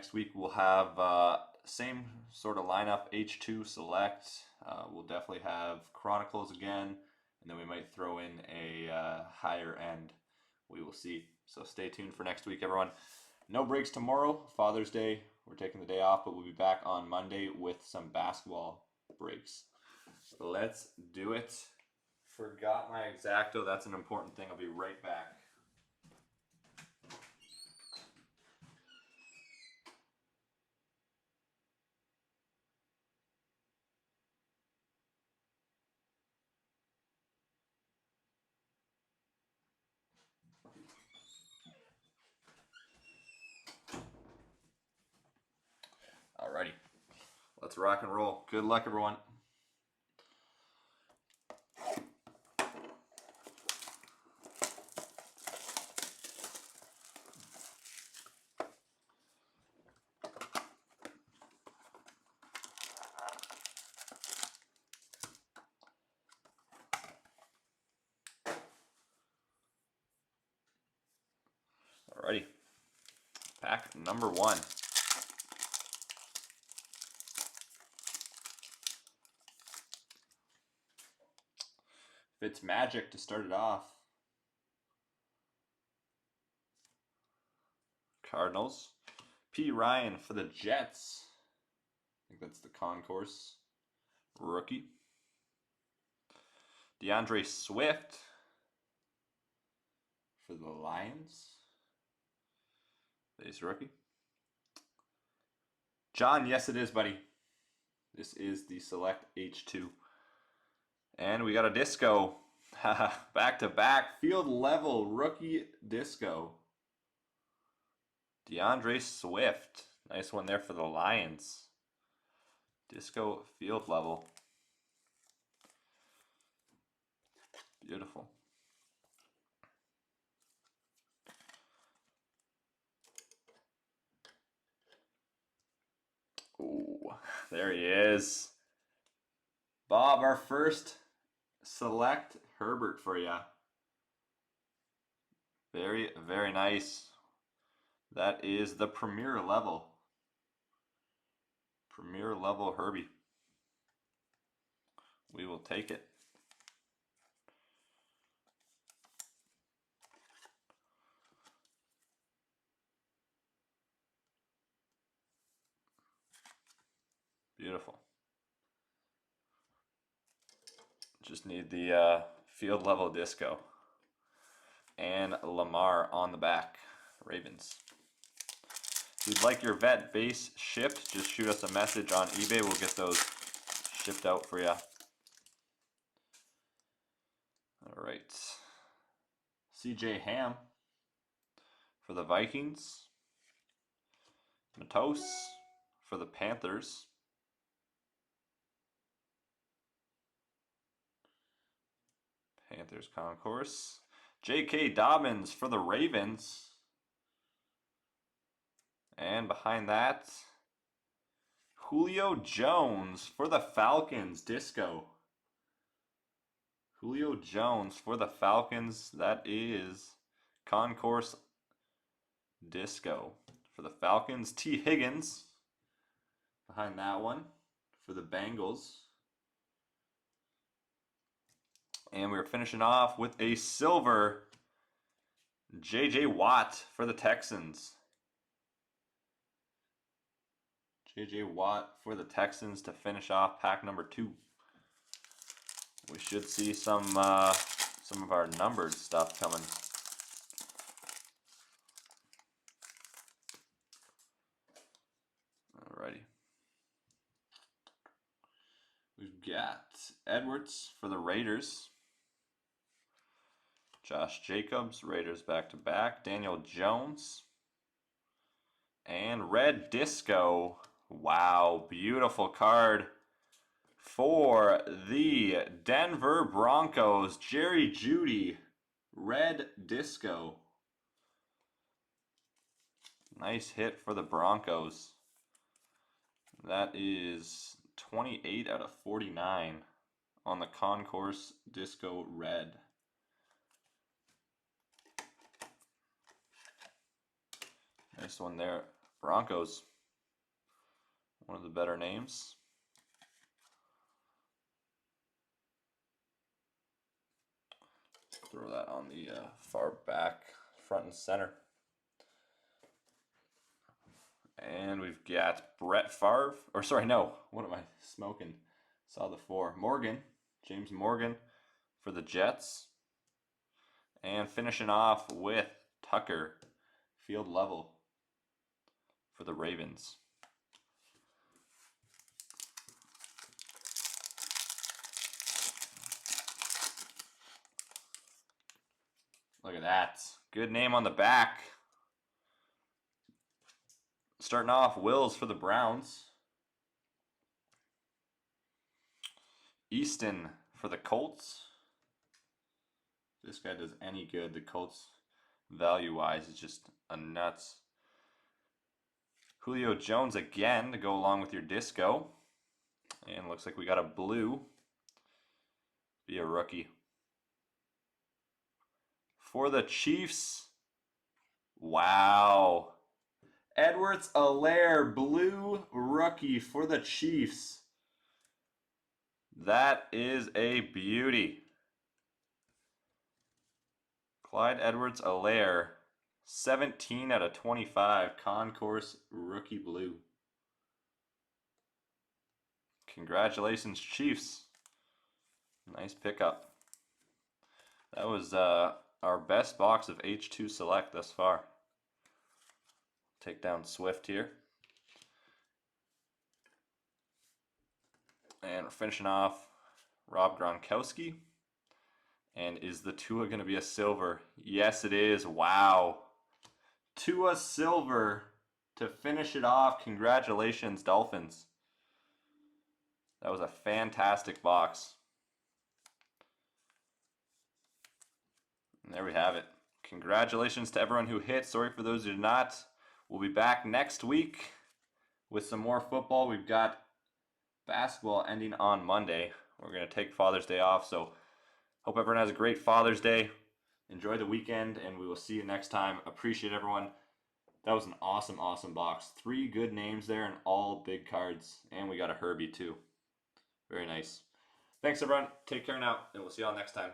Next week we'll have same sort of lineup, H2 Select. We'll definitely have Chronicles again, and then we might throw in a higher end. We will see. So stay tuned for next week, everyone. No breaks tomorrow, Father's Day. We're taking the day off, but we'll be back on Monday with some basketball breaks. Let's do it. Forgot my X-Acto. That's an important thing. I'll be right back. Alrighty. Let's rock and roll. Good luck, everyone. Alrighty. Pack number 1. Fitzmagic to start it off. Cardinals. P. Ryan for the Jets. I think that's the concourse. Rookie. DeAndre Swift for the Lions. Base rookie. John, yes it is, buddy. This is the Select H2. And we got a disco. Back-to-back field level rookie disco. DeAndre Swift. Nice one there for the Lions. Disco field level. Beautiful. Oh, there he is. Bob, our first Select Herbert for you. Very, very nice. That is the premier level. Premier level Herbie. We will take it. Beautiful. Just need the field level disco. And Lamar on the back. Ravens. If you'd like your vet base shipped, just shoot us a message on eBay. We'll get those shipped out for you. All right. CJ Ham for the Vikings. Matos for the Panthers. Panthers concourse. J.K. Dobbins for the Ravens. And behind that, Julio Jones for the Falcons. Disco. Julio Jones for the Falcons. That is concourse disco. For the Falcons, T. Higgins. Behind that one for the Bengals. And we're finishing off with a silver J.J. Watt for the Texans. J.J. Watt for the Texans to finish off pack number 2. We should see some of our numbered stuff coming. Alrighty. We've got Edwards for the Raiders. Josh Jacobs, Raiders back-to-back. Daniel Jones. And red disco. Wow, beautiful card for the Denver Broncos. Jerry Jeudy, red disco. Nice hit for the Broncos. That is 28 out of 49 on the Concourse Disco Red. Nice one there Broncos. One of the better names. Throw that on the far back, front and center. And we've got Brett Favre. Or sorry, no. What am I smoking? Saw the 4. Morgan. James Morgan for the Jets. And finishing off with Tucker. Field level for the Ravens. Look at that. Good name on the back. Starting off, Wills for the Browns. Easton for the Colts. If this guy does any good, the Colts value-wise is just a nuts. Julio Jones again to go along with your disco. And looks like we got a blue. Be a rookie. For the Chiefs. Wow. Edwards-Helaire, blue rookie for the Chiefs. That is a beauty. Clyde Edwards-Helaire, 17 out of 25, Concourse rookie blue. Congratulations, Chiefs. Nice pickup. That was our best box of H2 Select thus far. Take down Swift here. And we're finishing off Rob Gronkowski. And is the Tua going to be a silver? Yes, it is. Wow. Tua silver to finish it off. Congratulations, Dolphins. That was a fantastic box. And there we have it. Congratulations to everyone who hit. Sorry for those who did not. We'll be back next week with some more football. We've got basketball ending on Monday. We're going to take Father's Day off, so hope everyone has a great Father's Day. Enjoy the weekend, and we will see you next time. Appreciate everyone. That was an awesome, awesome box. 3 good names there and all big cards. And we got a Herbie, too. Very nice. Thanks, everyone. Take care now, and we'll see y'all next time.